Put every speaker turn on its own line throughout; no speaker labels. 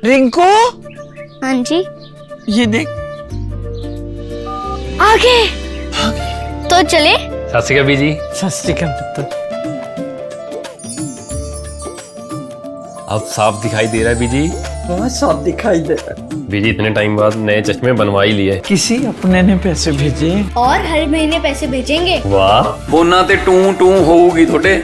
रिंकू,
हाँ जी,
ये देख।
आगे तो चले।
सत श्री अकाल बीजी।
सत श्री अकाल पुत्र।
अब साफ दिखाई दे रहा है बीजी।
बहुत साफ दिखाई दे रहा है।
बीजी इतने टाइम बाद नए चश्मे बनवा ही लिए।
किसी अपने ने पैसे भेजे
और हर महीने पैसे भेजेंगे।
वाह।
ਫੋਨਾਂ ਤੇ ਟੂ ਟੂ ਹੋਊਗੀ ਤੁਹਾਡੇ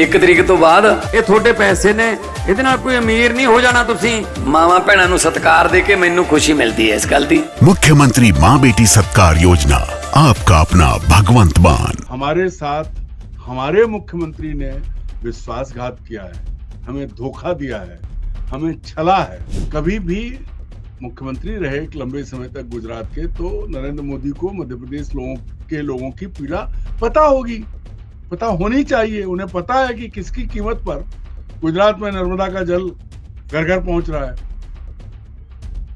1 ਤਰੀਕ ਤੋਂ ਬਾਅਦ। ਇਹ ਤੁਹਾਡੇ ਪੈਸੇ ਨੇ, ਇਹਦੇ ਨਾਲ ਕੋਈ ਅਮੀਰ ਨਹੀਂ ਹੋ ਜਾਣਾ ਤੁਸੀਂ। ਮਾਵਾਂ ਭੈਣਾਂ ਨੂੰ ਸਤਿਕਾਰ ਦੇ ਕੇ ਮੈਨੂੰ ਖੁਸ਼ੀ ਮਿਲਦੀ ਹੈ ਇਸ ਗੱਲ ਦੀ।
मुख्यमंत्री माँ बेटी सत्कार योजना, आपका अपना भगवंत मान।
हमारे साथ हमारे मुख्यमंत्री ने विश्वासघात किया है, हमें धोखा दिया है, हमें छला है। कभी भी मुख्यमंत्री रहे एक लंबे समय तक गुजरात के, तो नरेंद्र मोदी को मध्य प्रदेश लोगों की पीड़ा पता होगी, पता होनी चाहिए। उन्हें पता है कि किसकी कीमत पर गुजरात में नर्मदा का जल घर घर पहुंच रहा है।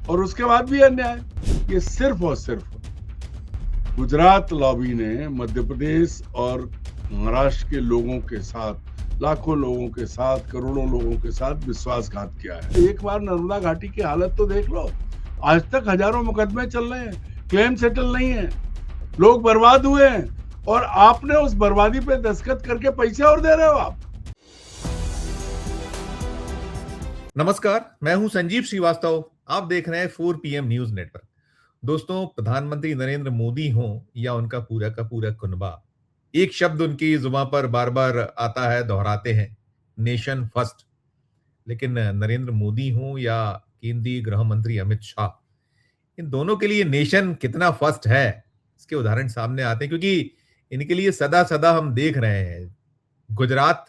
और उसके बाद भी अन्याय, ये सिर्फ और सिर्फ गुजरात लॉबी ने मध्य प्रदेश और महाराष्ट्र के लोगों के साथ, लाखों लोगों के साथ, करोड़ों लोगों के साथ विश्वासघात किया है। एक बार नर्मदा घाटी की हालत तो देख लो। आज तक हजारों मुकदमे चल रहे हैं, क्लेम सेटल नहीं है, लोग बर्बाद हुए हैं, और आपने उस बर्बादी पे दस्तखत करके पैसे और दे रहे हो आप।
नमस्कार, मैं हूं संजीव श्रीवास्तव। आप देख रहे हैं 4 PM न्यूज नेटवर्क। दोस्तों, प्रधानमंत्री नरेंद्र मोदी हों या उनका पूरा का पूरा कुनबा, एक शब्द उनकी जुबान पर बार बार आता है, दोहराते हैं, नेशन फर्स्ट। लेकिन नरेंद्र मोदी हों या केंद्रीय गृह मंत्री अमित शाह, इन दोनों के लिए नेशन कितना फर्स्ट है, इसके उदाहरण सामने आते हैं। क्योंकि इनके लिए सदा सदा हम देख रहे हैं गुजरात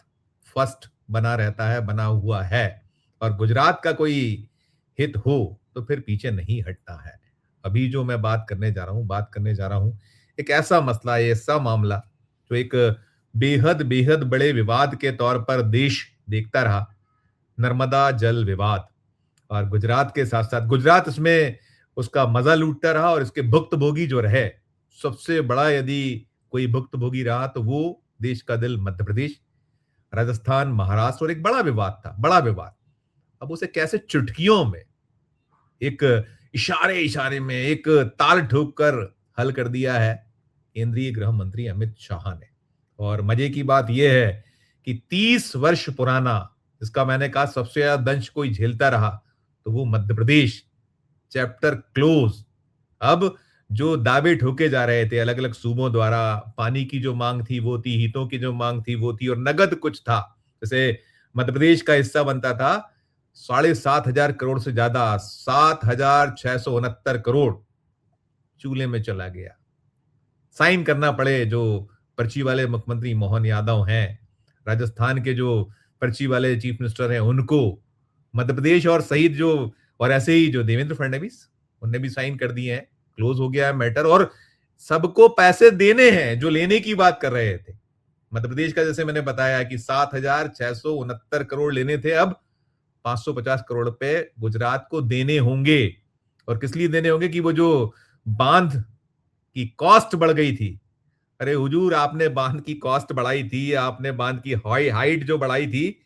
फर्स्ट बना रहता है, बना हुआ है, और गुजरात का कोई हित हो तो फिर पीछे नहीं हटता है। अभी जो मैं बात करने जा रहा हूं एक ऐसा मसला, ऐसा मामला जो एक बेहद बेहद बड़े विवाद के तौर पर देश देखता रहा, नर्मदा जल विवाद। और गुजरात के साथ साथ गुजरात इसमें उसका मजा लूटता रहा, और इसके भुक्तभोगी जो रहे, सबसे बड़ा यदि कोई भुक्तभोगी रहा तो वो देश का दिल मध्य प्रदेश, राजस्थान, महाराष्ट्र। और एक बड़ा विवाद था, बड़ा विवाद। अब उसे कैसे चुटकियों में, एक इशारे में, एक ताल ठोक कर हल कर दिया है केंद्रीय गृह मंत्री अमित शाह ने। और मजे की बात यह है कि 30 वर्ष पुराना, जिसका मैंने कहा सबसे ज्यादा दंश कोई झेलता रहा, तो वो मध्य प्रदेश, चैप्टर क्लोज। अब जो दावे ठोके जा रहे थे अलग अलग सूबों द्वारा, पानी की जो मांग थी वो थी, हितों की जो मांग थी वो थी, और नगद कुछ था। जैसे मध्य प्रदेश का हिस्सा बनता था 7,500 करोड़ से ज्यादा, 7,669 करोड़ चूल्हे में चला गया। साइन करना पड़े जो पर्ची वाले मुख्यमंत्री मोहन यादव हैं, राजस्थान के जो पर्ची वाले चीफ मिनिस्टर हैं उनको, मध्य प्रदेश और सहित जो, और ऐसे ही जो देवेंद्र फडणवीस, उनने भी साइन कर दिए हैं। क्लोज हो गया है मैटर, और सबको पैसे देने हैं जो लेने की बात कर रहे थे। मध्य प्रदेश का जैसे मैंने बताया कि 7,669 करोड़ लेने थे, अब 550 करोड़ रुपए गुजरात को देने होंगे। और किस लिए देने होंगे कि वो जो बांध की कॉस्ट बढ़ गई थी, अरे हुजूर, आपने बांध की कॉस्ट बढ़ाई थी, आपने बांध की हाइट जो बढ़ाई थी,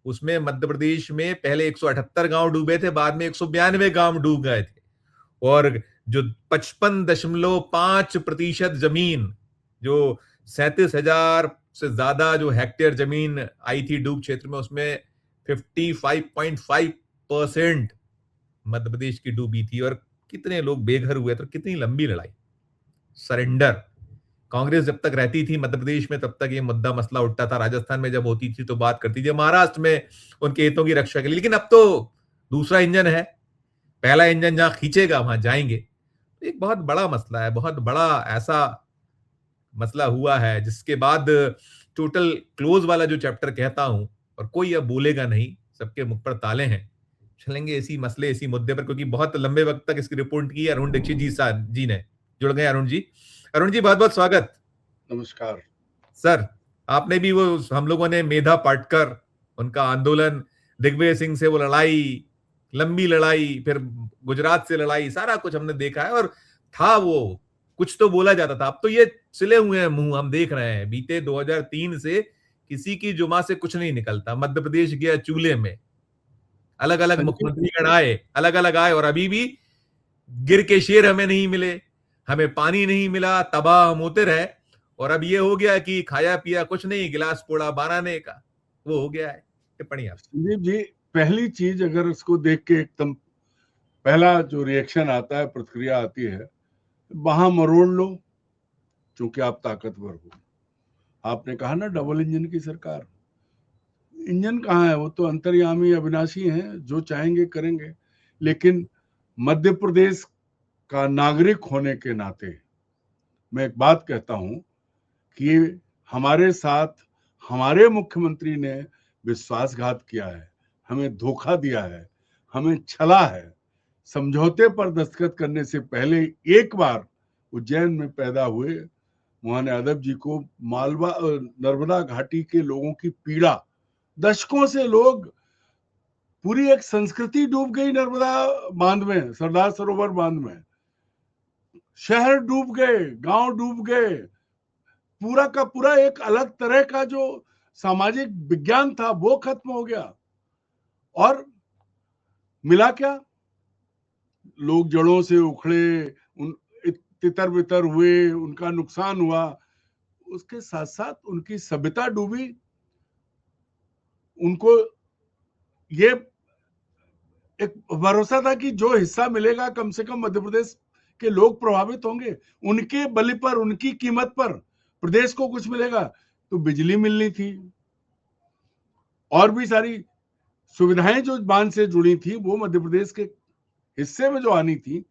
उसमें मध्य प्रदेश में पहले 178 गांव डूबे थे, बाद में 192 गांव डूब गए थे। और जो 55.5% जमीन, जो 37,000 से ज्यादा जो हेक्टेयर जमीन आई थी डूब क्षेत्र में, उसमें 55.5% मध्य प्रदेश की डूबी थी। और कितने लोग बेघर हुए थे, कितनी लंबी लड़ाई, सरेंडर। कांग्रेस जब तक रहती थी मध्य प्रदेश में तब तक ये मुद्दा मसला उठता था, राजस्थान में जब होती थी तो बात करती थी, महाराष्ट्र में उनके हितों की रक्षा के लिए। लेकिन अब तो दूसरा इंजन है, पहला इंजन जहां खींचेगा वहां जाएंगे। तो एक बहुत बड़ा मसला है, बहुत बड़ा ऐसा मसला हुआ है जिसके बाद टोटल क्लोज वाला जो चैप्टर कहता हूं, और कोई अब बोलेगा नहीं, सबके मुख पर ताले हैं। चलेंगे इसी मसले, इसी मुद्दे पर, क्योंकि बहुत लंबे वक्त तक इसकी रिपोर्ट की अरुण दीक्षित जी ने जुड़ गए। अरुण जी बहुत बहुत स्वागत।
नमस्कार
सर। आपने भी वो, हम लोगों ने मेधा पाटकर, उनका आंदोलन, दिग्विजय सिंह से वो लड़ाई, लंबी लड़ाई, फिर गुजरात से लड़ाई, सारा कुछ हमने देखा है। और था वो, कुछ तो बोला जाता था। अब तो ये सिले हुए हैं मुंह, हम देख रहे हैं। बीते 2003 से किसी की जुमा से कुछ नहीं निकलता। मध्य प्रदेश गया चूल्हे में, अलग अलग मुख्यमंत्रीगण आए, अलग अलग आए, और अभी भी गिर के शेर हमें नहीं मिले, हमें पानी नहीं मिला, तबाह हम होते रहे। और अब ये हो गया कि खाया पिया कुछ नहीं, गिलास पोड़ा 12 आने का, वो हो गया है। टिप्पणी आप।
संदीप जी, पहली चीज अगर इसको देख के एकदम पहला जो रिएक्शन आता है, प्रतिक्रिया आती है, वहां मरोड़ लो क्योंकि आप ताकतवर हो। आपने कहा ना डबल इंजन की सरकार, इंजन कहाँ है? वो तो अंतर्यामी अविनाशी हैं, जो चाहेंगे करेंगे। लेकिन मध्य प्रदेश का नागरिक होने के नाते मैं एक बात कहता हूं कि हमारे साथ हमारे मुख्यमंत्री ने विश्वासघात किया है, हमें धोखा दिया है, हमें छला है। समझौते पर दस्तखत करने से पहले एक बार उज्जैन में पैदा हुए मोहन यादव जी को मालवा नर्मदा घाटी के लोगों की पीड़ा, दशकों से लोग, पूरी एक संस्कृति डूब गई नर्मदा बांध में, सरदार सरोवर बांध में। शहर डूब गए, गांव डूब गए, पूरा का पूरा एक अलग तरह का जो सामाजिक विज्ञान था वो खत्म हो गया। और मिला क्या? लोग जड़ों से उखड़े, तितर बितर हुए, उनका नुकसान हुआ। उसके साथ साथ उनकी सभ्यता डूबी। उनको ये एक भरोसा था कि जो हिस्सा मिलेगा कम से कम मध्य प्रदेश के लोग प्रभावित होंगे, उनके बलि पर, उनकी कीमत पर प्रदेश को कुछ मिलेगा। तो बिजली मिलनी थी, और भी सारी सुविधाएं जो बांध से जुड़ी थी वो मध्य प्रदेश के हिस्से में जो आनी थी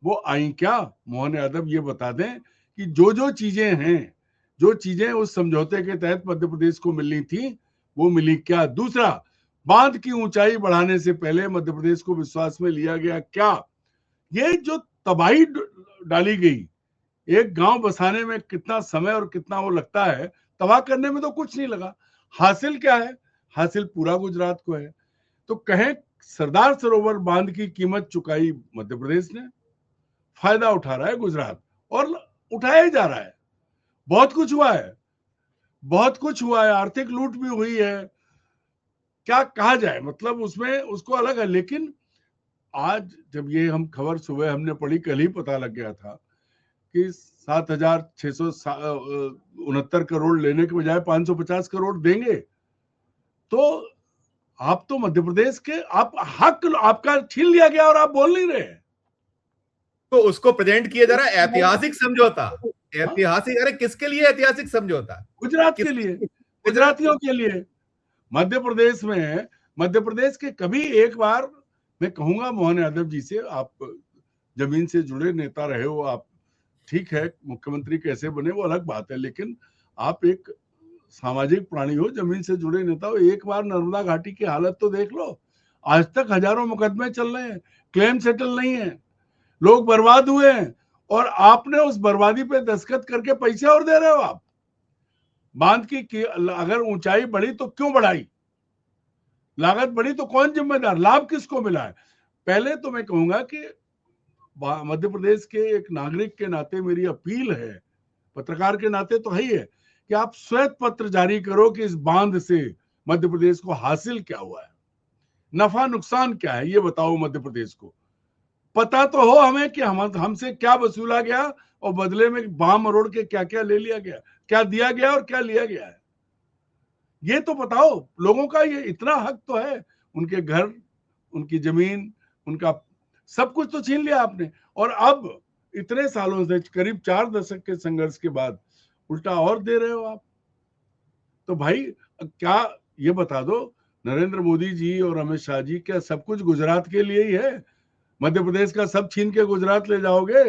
वो आई क्या? मोहन यादव ये बता दें कि जो जो चीजें हैं, जो चीजें उस समझौते के तहत मध्य प्रदेश को मिलनी थी वो मिली क्या? दूसरा, बांध की ऊंचाई बढ़ाने से पहले मध्य प्रदेश को विश्वास में लिया गया क्या? ये जो तबाही डाली गई, एक गांव बसाने में कितना समय और कितना वो लगता है, तबाह करने में तो कुछ नहीं लगा। हासिल क्या है? हासिल पूरा गुजरात को है। तो कहें सरदार सरोवर बांध की कीमत चुकाई मध्य प्रदेश ने, फायदा उठा रहा है गुजरात, और उठाया ही जा रहा है। बहुत कुछ हुआ है, बहुत कुछ हुआ है, आर्थिक लूट भी हुई है, क्या कहा जाए, मतलब उसमें उसको अलग है। लेकिन आज जब ये हम खबर सुबह हमने पढ़ी, कल ही पता लग गया था कि 7,669 करोड़ लेने के बजाय 550 करोड़ देंगे। तो आप तो मध्य प्रदेश के, आप हक आपका छीन लिया गया और आप बोल नहीं रहे।
तो उसको प्रेजेंट किया जा रहा है ऐतिहासिक समझौता। ऐतिहासिक, अरे किसके लिए ऐतिहासिक समझौता?
गुजरात के लिए, गुजरातियों के लिए। मध्य प्रदेश में, मध्य प्रदेश के कभी एक बार मैं कहूंगा मोहन यादव जी से, आप जमीन से जुड़े नेता रहे हो, आप ठीक है मुख्यमंत्री कैसे बने वो अलग बात है, लेकिन आप एक सामाजिक प्राणी हो, जमीन से जुड़े नेता हो। एक बार नर्मदा घाटी की हालत तो देख लो। आज तक हजारों मुकदमे चल रहे हैं, क्लेम सेटल नहीं है, लोग बर्बाद हुए हैं, और आपने उस बर्बादी पे दस्तखत करके पैसे और दे रहे हो। आप बांध की अगर ऊंचाई बढ़ी तो क्यों बढ़ाई? लागत बढ़ी तो कौन जिम्मेदार? लाभ किसको मिला है? पहले तो मैं कहूंगा कि मध्य प्रदेश के एक नागरिक के नाते मेरी अपील है, पत्रकार के नाते तो है ही है, कि आप श्वेत पत्र जारी करो कि इस बांध से मध्य प्रदेश को हासिल क्या हुआ है, नफा नुकसान क्या है, ये बताओ मध्य प्रदेश को। पता तो हो हमें कि हमसे क्या वसूला गया और बदले में बाम मरोड़ के क्या क्या ले लिया गया, क्या दिया गया और क्या लिया गया है, ये तो बताओ लोगों का। ये इतना हक तो है, उनके घर, उनकी जमीन, उनका सब कुछ तो छीन लिया आपने। और अब इतने सालों से, करीब 4 दशक के संघर्ष के बाद उल्टा और दे रहे हो आप। तो भाई क्या ये बता दो, नरेंद्र मोदी जी और अमित शाह जी, क्या सब कुछ गुजरात के लिए ही है? मध्य प्रदेश का सब छीन के गुजरात ले जाओगे?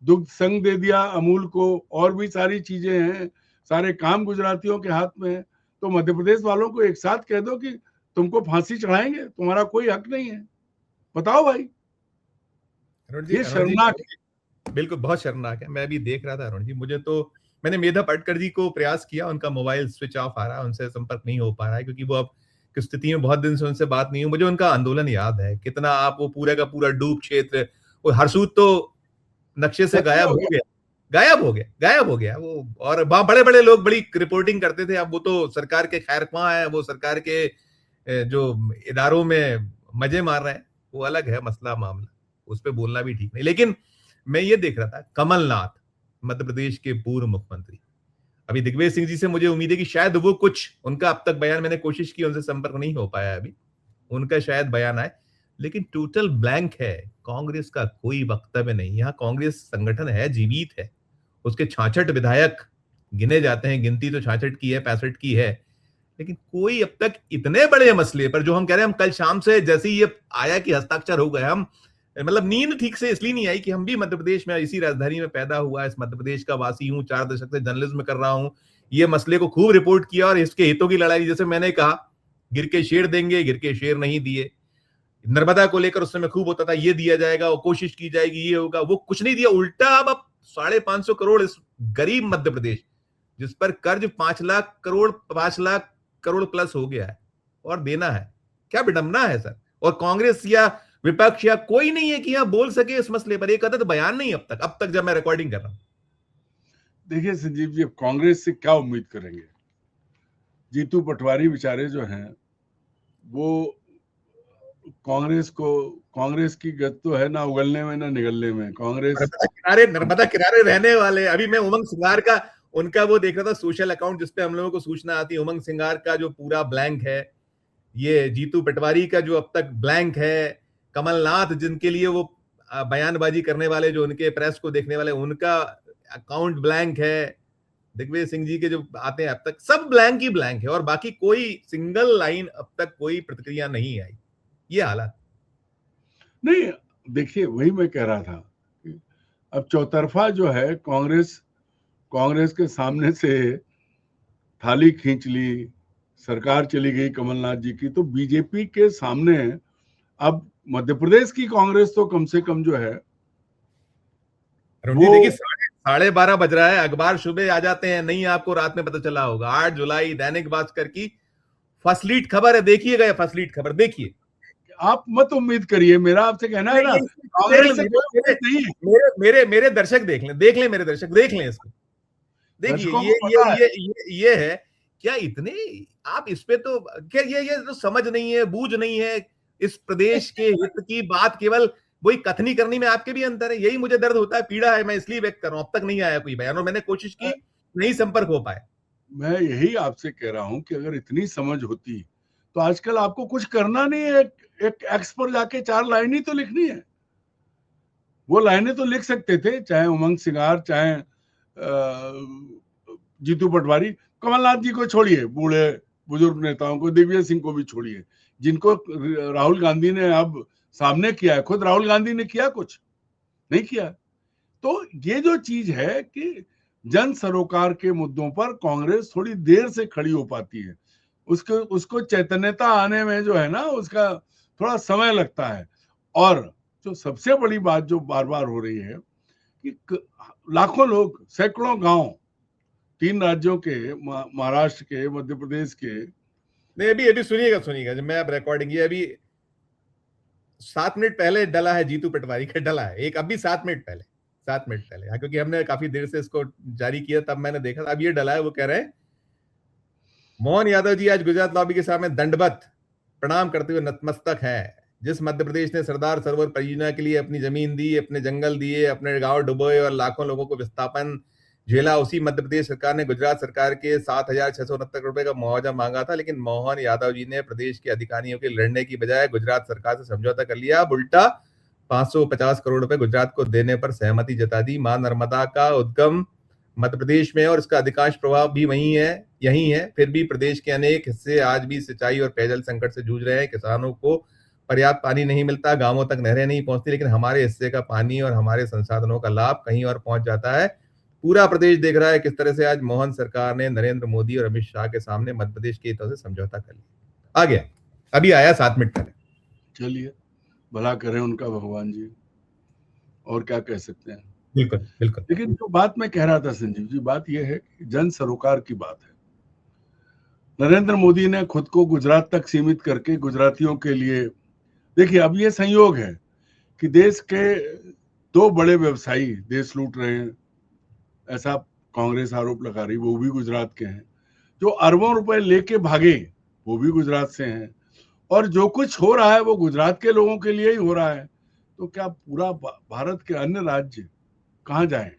दुग्ध संघ दे दिया अमूल को, और भी सारी चीजें हैं, सारे काम गुजरातियों के हाथ में है। तो मध्य प्रदेश वालों को एक साथ कह दो कि तुमको फांसी चढ़ाएंगे, तुम्हारा कोई हक नहीं है। बताओ भाई, ये शर्मनाक है।
बिल्कुल, बहुत शर्मनाक है। मैं भी देख रहा था अरुण जी, मुझे तो, मैंने मेधा पाटकर जी को प्रयास किया, उनका मोबाइल स्विच ऑफ आ रहा है, उनसे संपर्क नहीं हो पा रहा है, क्योंकि वो अब की स्थिति में बहुत दिन से उनसे बात नहीं हुई। मुझे उनका आंदोलन याद है, कितना आप वो पूरा का पूरा डूब क्षेत्र, वो हरसूद तो नक्शे से गायब हो गया वो। और बड़े बड़े लोग बड़ी रिपोर्टिंग करते थे, अब वो तो सरकार के खैरख्वाह है, वो सरकार के जो इदारों में मजे मार रहे हैं वो अलग है मसला मामला, उस पर बोलना भी ठीक नहीं। लेकिन मैं ये देख रहा था कमलनाथ, मध्य प्रदेश के पूर्व मुख्यमंत्री, अभी दिग्विजय सिंह जी से मुझे उम्मीद है कि शायद वो कुछ, उनका अब तक बयान, मैंने कोशिश की उनसे संपर्क नहीं हो पाया अभी, उनका शायद बयान आए, लेकिन टोटल ब्लैंक है। कांग्रेस का कोई वक्तव्य नहीं। यहाँ कांग्रेस संगठन है, जीवित है, उसके 66 विधायक गिने जाते हैं, गिनती तो 66 की है, 65 की है, लेकिन कोई अब तक इतने बड़े मसले पर, जो हम कह रहे हैं, हम कल शाम से जैसे ही ये आया कि हस्ताक्षर हो गए, हम मतलब नींद ठीक से इसलिए नहीं आई कि हम भी मध्य प्रदेश में, इसी राजधानी में पैदा हुआ, इस मध्य प्रदेश का वासी हूं, 4 दशक से जर्नलिज्म कर रहा हूं, ये मसले को खूब रिपोर्ट किया और इसके हितों की लड़ाई, जैसे मैंने कहा, गिर के शेर देंगे, गिर के शेर नहीं दिए। नर्मदा को लेकर उस समय खूब होता था, ये दिया जाएगा, वो कोशिश की जाएगी, ये होगा, वो कुछ नहीं दिया। उल्टा अब 550 करोड़ इस गरीब मध्य प्रदेश, जिस पर कर्ज 5 लाख करोड़ प्लस हो गया है, और देना है। क्या विडंबना है सर। और कांग्रेस या विपक्ष या कोई नहीं है कि यहां बोल सके इस मसले पर। एक अदद बयान नहीं अब तक जब मैं रिकॉर्डिंग कर रहा हूं। देखिए
संजीव जी, अब कांग्रेस से क्या उम्मीद करेंगे? जीतू पटवारी बेचारे जो हैं, वो कांग्रेस की गत तो है ना उगलने में ना निगलने में। कांग्रेस
नर्मदा किनारे रहने वाले। अभी मैं उमंग सिंगार का, उनका वो देख रहा था सोशल अकाउंट, जिसपे हम लोगों को सूचना आती है। उमंग सिंगार का जो पूरा ब्लैंक है, ये जीतू पटवारी का जो अब तक ब्लैंक है, कमलनाथ जिनके लिए वो बयानबाजी करने वाले, जो उनके प्रेस को देखने वाले, उनका अकाउंट ब्लैंक है, दिग्विजय सिंह जी के जो आते हैं अब तक सब ब्लैंक ही ब्लैंक है, और बाकी कोई सिंगल लाइन अब तक कोई प्रतिक्रिया नहीं आई। ये हालत
नहीं, देखिए वही मैं कह रहा था, अब चौतरफा जो है, कांग्रेस के सामने से थाली खींच ली, सरकार चली गई कमलनाथ जी की, तो बीजेपी के सामने अब मध्य प्रदेश की कांग्रेस तो कम से कम जो है
वो, देखिए 12:30 बज रहा है, अखबार सुबह आ जाते हैं, नहीं आपको रात में पता चला होगा। 8 जुलाई दैनिक भास्कर की फर्स्ट लीड खबर है, देखिएगा फर्स्ट लीड खबर, देखिए।
आप मत उम्मीद करिए, मेरा आपसे कहना है ना, कांग्रेस से
मेरे दर्शक देख लें मेरे दर्शक देख लें इसको, देखिए ये है क्या, इतने आप इस पे तो क्या, ये तो समझ नहीं है, बूझ नहीं है, इस प्रदेश के हित की बात केवल वही कथनी करनी में आपके भी अंतर है। यही मुझे दर्द होता है, पीड़ा है, मैं इसलिए व्यक्त कर रहा हूं। अब तक नहीं आया कोई बयान, और मैंने कोशिश की, नहीं संपर्क हो पाए।
मैं यही आपसे कह रहा हूं कि अगर इतनी समझ होती तो आजकल आपको कुछ करना नहीं है, एक एक्स पर जाके 4 लाइन ही तो लिखनी है। वो लाइनें तो लिख सकते थे, चाहे उमंग सिंगार, चाहे जीतू पटवारी। कमलनाथ जी को छोड़िए, बूढ़े बुजुर्ग नेताओं को, दिग्विजय सिंह को भी छोड़िए, जिनको राहुल गांधी ने अब सामने किया है, खुद राहुल गांधी ने किया, कुछ नहीं किया। तो ये जो चीज है कि जन सरोकार के मुद्दों पर कांग्रेस थोड़ी देर से खड़ी हो पाती है, उसको चैतन्यता आने में जो है ना, उसका थोड़ा समय लगता है। और जो सबसे बड़ी बात जो बार बार हो रही है कि लाखों लोग, सैकड़ों गांव, 3 राज्यों के, महाराष्ट्र के, मध्य प्रदेश के,
नहीं अभी सुनिएगा जब मैं अब रिकॉर्डिंग, ये अभी 7 मिनट पहले डला है, जीतू पटवारी का डला है एक, अभी 7 मिनट पहले, हाँ, क्योंकि हमने काफी देर से इसको जारी किया, तब मैंने देखा था। अब ये डला है, वो कह रहे हैं, मोहन यादव जी आज गुजरात लॉबी के सामने दंडवत प्रणाम करते हुए नतमस्तक है। जिस मध्य प्रदेश ने सरदार सरोवर परियोजना के लिए अपनी जमीन दी, अपने जंगल दिए, अपने गांव डुबोए और लाखों लोगों को विस्थापन झेला, उसी मध्य प्रदेश सरकार ने गुजरात सरकार के 7,669 करोड़ रुपए का मुआवजा मांगा था। लेकिन मोहन यादव जी ने प्रदेश के अधिकारियों के लड़ने की बजाय गुजरात सरकार से समझौता कर लिया। अब उल्टा 550 करोड़ रुपए गुजरात को देने पर सहमति जता दी। मां नर्मदा का उद्गम मध्य प्रदेश में और इसका अधिकांश प्रभाव भी यही है। फिर भी प्रदेश के अनेक हिस्से आज भी सिंचाई और पेयजल संकट से जूझ रहे हैं। किसानों को पर्याप्त पानी नहीं मिलता, गांवों तक नहरें नहीं पहुंचती, लेकिन हमारे हिस्से का पानी और हमारे संसाधनों का लाभ कहीं और पहुंच जाता है। पूरा प्रदेश देख रहा है किस तरह से आज मोहन सरकार ने नरेंद्र मोदी और अमित शाह के सामने मध्य प्रदेश के हितों से समझौता कर लिया। आ गया, अभी आया 7 मिनट पहले।
चलिए, भला करें उनका भगवान जी, और क्या कह सकते हैं।
बिल्कुल बिल्कुल।
लेकिन जो बात मैं कह रहा था संजीव जी, बात यह है कि जन सरोकार की बात है। नरेंद्र मोदी ने खुद को गुजरात तक सीमित करके गुजरातियों के लिए, देखिए अब ये संयोग है कि देश के 2 बड़े व्यवसायी देश लूट रहे हैं, ऐसा कांग्रेस आरोप लगा रही, वो भी गुजरात के हैं। जो अरबों रुपए लेके भागे वो भी गुजरात से हैं। और जो कुछ हो रहा है वो गुजरात के लोगों के लिए ही हो रहा है, तो क्या पूरा भारत के अन्य राज्य कहाँ जाएं?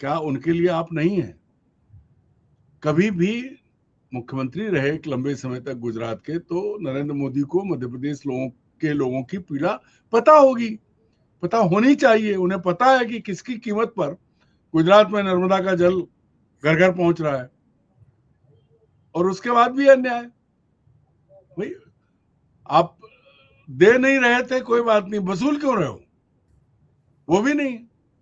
क्या उनके लिए आप नहीं हैं? कभी भी मुख्यमंत्री रहे एक लंबे समय तक गुजरात के, तो नरेंद्र मोदी को मध्य प्रदेश लोगों की पीड़ा पता होगी, पता होनी चाहिए। उन्हें पता है कि किसकी कीमत पर गुजरात में नर्मदा का जल घर घर पहुंच रहा है, और उसके बाद भी अन्याय। भाई आप दे नहीं रहे थे, कोई बात नहीं, वसूल क्यों रहे हो? वो भी नहीं।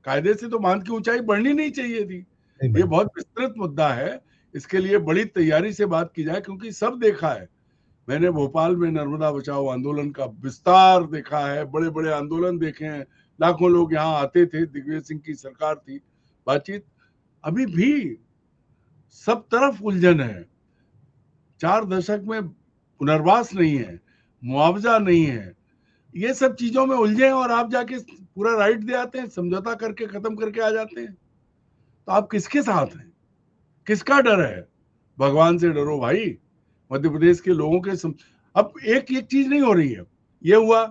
कायदे से तो बांध की ऊंचाई बढ़नी नहीं चाहिए थी। ये बहुत विस्तृत मुद्दा है, इसके लिए बड़ी तैयारी से बात की जाए, क्योंकि सब देखा है मैंने। भोपाल में नर्मदा बचाओ आंदोलन का विस्तार देखा है, बड़े बड़े आंदोलन देखे हैं, लाखों लोग यहाँ आते थे, दिग्विजय सिंह की सरकार थी, बातचीत। अभी भी सब तरफ उलझन है। 4 दशक में पुनर्वास नहीं है, मुआवजा नहीं है, ये सब चीजों में उलझे, और आप जाके पूरा राइट दे आते हैं, समझौता करके खत्म करके आ जाते हैं। तो आप किसके साथ हैं? किसका डर है? भगवान से डरो भाई। मध्य प्रदेश के लोगों के अब एक चीज नहीं हो रही है। ये हुआ,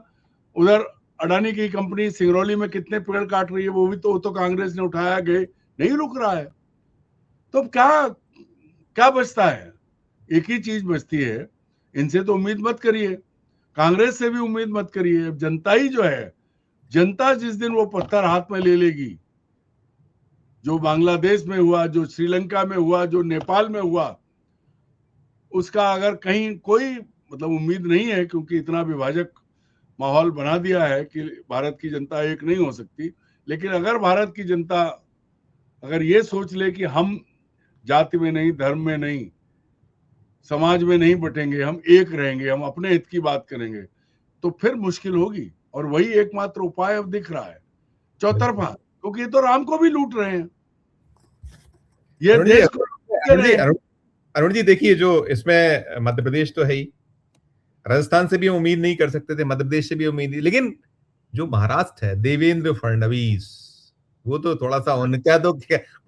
उधर अडानी की कंपनी सिंगरौली में कितने पेड़ काट रही है, वो भी तो कांग्रेस ने उठाया, गए, नहीं रुक रहा है। तो क्या क्या बचता है? एक ही चीज बचती है, इनसे तो उम्मीद मत करिए, कांग्रेस से भी उम्मीद मत करिए। अब जनता ही जो है, जनता जिस दिन वो पत्थर हाथ में ले लेगी, जो बांग्लादेश में हुआ, जो श्रीलंका में हुआ, जो नेपाल में हुआ, उसका अगर कहीं कोई मतलब उम्मीद नहीं है, क्योंकि इतना विभाजक माहौल बना दिया है कि भारत की जनता एक नहीं हो सकती। लेकिन अगर भारत की जनता अगर ये सोच ले कि हम जाति में नहीं, धर्म में नहीं, समाज में नहीं बटेंगे, हम एक रहेंगे, हम अपने हित की बात करेंगे, तो फिर मुश्किल होगी। और वही एकमात्र उपाय अब दिख रहा है, चौतरफा, क्योंकि ये तो राम को भी लूट रहे हैं, ये देश को लूट रहे हैं।
अरुण जी देखिए, जो इसमें मध्य प्रदेश तो है ही, राजस्थान से भी उम्मीद नहीं कर सकते थे, मध्य प्रदेश से भी उम्मीद नहीं, लेकिन जो महाराष्ट्र है, देवेंद्र फडणवीस, वो तो थोड़ा सा उनका तो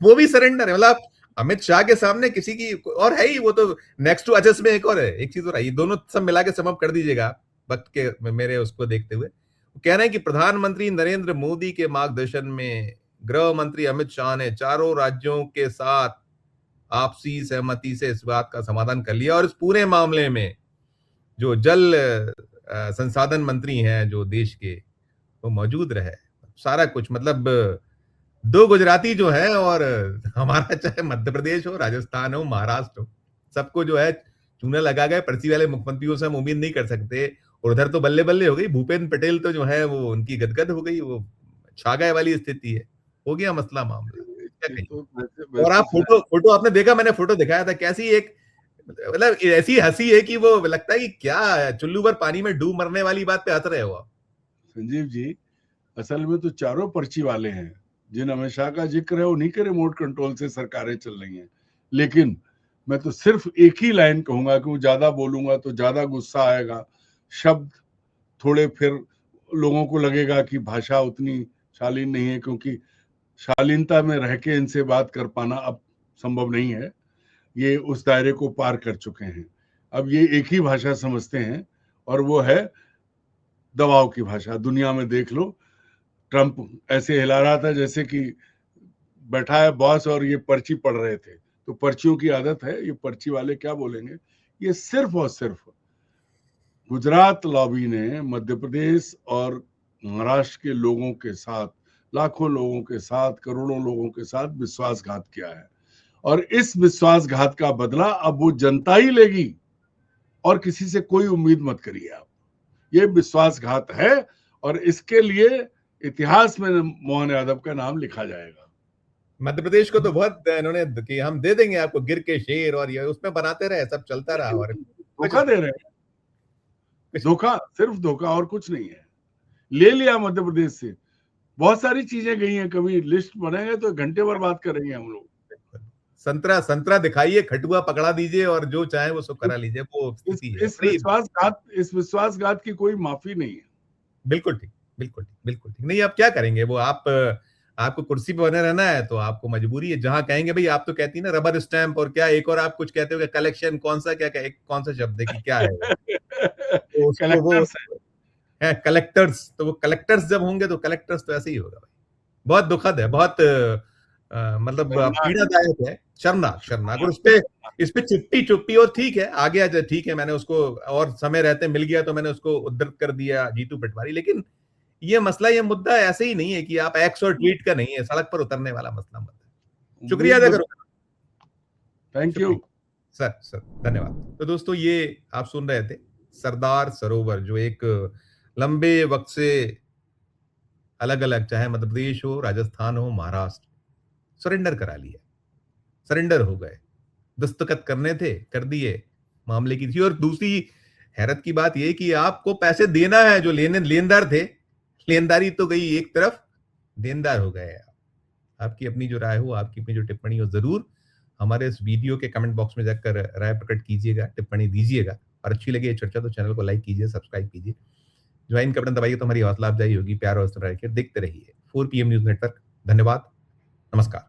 वो भी सरेंडर है। मतलब अमित शाह के सामने किसी की और है ही, वो तो नेक्स्ट टू अचस में एक और है, एक चीज और है, दोनों सब मिला के समअप कर दीजिएगा वक्त के मेरे उसको देखते हुए। वो कह रहे हैं कि प्रधानमंत्री नरेंद्र मोदी के मार्गदर्शन में गृह मंत्री अमित शाह ने चारों राज्यों के साथ आपसी सहमति से इस बात का समाधान कर लिया, और इस पूरे मामले में जो जल संसाधन मंत्री हैं जो देश के, वो मौजूद रहे। सारा कुछ मतलब 2 गुजराती जो है, और हमारा चाहे मध्य प्रदेश हो, राजस्थान हो, महाराष्ट्र हो, सबको जो है चूना लगा गए। पर्ची वाले मुख्यमंत्रियों से हम उम्मीद नहीं कर सकते, और उधर तो बल्ले बल्ले हो गई। भूपेंद्र पटेल तो जो है वो उनकी गदगद हो गई, वो छा गए वाली स्थिति है, हो गया मसला मामला। और आप फोटो आपने देखा, मैंने फोटो दिखाया था, कैसी एक मतलब ऐसी हंसी है कि वो लगता है कि क्या चुल्लू भर पानी में डूब मरने वाली बात पे हंस रहे हो आप।
संजीव जी, असल में तो चारों पर्ची वाले हैं। जिन अमित शाह का जिक्र है, उन्हीं के रिमोट कंट्रोल से सरकारें चल रही हैं। लेकिन मैं तो सिर्फ एक ही लाइन कहूंगा, क्योंकि ज्यादा बोलूंगा तो ज्यादा गुस्सा आएगा, शब्द थोड़े फिर लोगों को लगेगा कि भाषा उतनी शालीन नहीं है, क्योंकि शालीनता में रह के इनसे बात कर पाना अब संभव नहीं है। ये उस दायरे को पार कर चुके हैं। अब ये एक ही भाषा समझते हैं, और वो है दबाव की भाषा। दुनिया में देख लो, ट्रंप ऐसे हिला रहा था जैसे कि बैठा है बॉस और ये पर्ची पढ़ रहे थे। तो पर्चियों की आदत है, ये पर्ची वाले क्या बोलेंगे। ये सिर्फ और सिर्फ गुजरात लॉबी ने मध्य प्रदेश और महाराष्ट्र के लोगों के साथ, लाखों लोगों के साथ, करोड़ों लोगों के साथ विश्वासघात किया है, और इस विश्वासघात का बदला अब वो जनता ही लेगी, और किसी से कोई उम्मीद मत करिए आप। ये विश्वासघात है, और इसके लिए इतिहास में मोहन यादव का नाम लिखा जाएगा।
मध्य प्रदेश को तो बहुत इन्होंने कि हम दे देंगे आपको गिर के शेर, और ये उसमें बनाते रहे, सब चलता रहा, और
धोखा दे रहे हैं, धोखा, सिर्फ धोखा और कुछ नहीं है। ले लिया मध्य प्रदेश से, बहुत सारी चीजें गई हैं। कभी लिस्ट बनेंगे तो घंटे भर बात करेंगे हम लोग।
संतरा दिखाइए, खटुआ पकड़ा दीजिए, और जो चाहे वो सब करा लीजिए। वो
इस विश्वासघात की कोई माफी नहीं है।
बिल्कुल ठीक, बिल्कुल ठीक, बिल्कुल ठीक। नहीं, आप क्या करेंगे, वो आप आपको कुर्सी पे बने रहना है तो आपको मजबूरी है। जहां कहेंगे भाई, आप तो कहती ना रबर स्टैंप और क्या एक और आप कुछ कहते हो कलेक्शन, कौन सा क्या कौन सा शब्द है कि क्या है तो उसको वो है कलेक्टर्स। तो वो कलेक्टर्स जब होंगे तो कलेक्टर्स तो ऐसे ही होगा भाई। बहुत दुखद है, बहुत मतलब पीड़ादायक है, शर्मनाक शर्मनाक। और इस पे चिट्टी चुप्पी और ठीक है आगे आ जाए, ठीक है, मैंने उसको और समय रहते मिल गया तो मैंने उसको उद्धृत कर दिया जीतू पटवारी। लेकिन ये मसला, ये मुद्दा ऐसे ही नहीं है कि आप एक्स और ट्वीट का नहीं है, सड़क पर उतरने वाला मसला मत है। शुक्रिया अदा करो।
थैंक यू
सर धन्यवाद। तो दोस्तों, ये आप सुन रहे थे सरदार सरोवर, जो एक लंबे वक्त से अलग अलग, चाहे मध्य प्रदेश हो, राजस्थान हो, महाराष्ट्र, सरेंडर करा लिया, सरेंडर हो गए। दस्तखत करने थे, कर दिए, मामले की थी। और दूसरी हैरत की बात यह कि आपको पैसे देना है, जो लेनदार थे, लेनदारी तो गई एक तरफ, देनदार हो गए। आपकी अपनी जो राय हो, आपकी अपनी जो टिप्पणी हो, जरूर हमारे इस वीडियो के कमेंट बॉक्स में जाकर राय प्रकट कीजिएगा, टिप्पणी दीजिएगा। और अच्छी लगे ये चर्चा तो चैनल को लाइक कीजिए, सब्सक्राइब कीजिए, ज्वाइन का बटन दबाइए तो हमारी हौसला अफजाई होगी। प्यार और रखिए, देखते रहिए 4 PM न्यूज नेटवर्क। धन्यवाद, नमस्कार।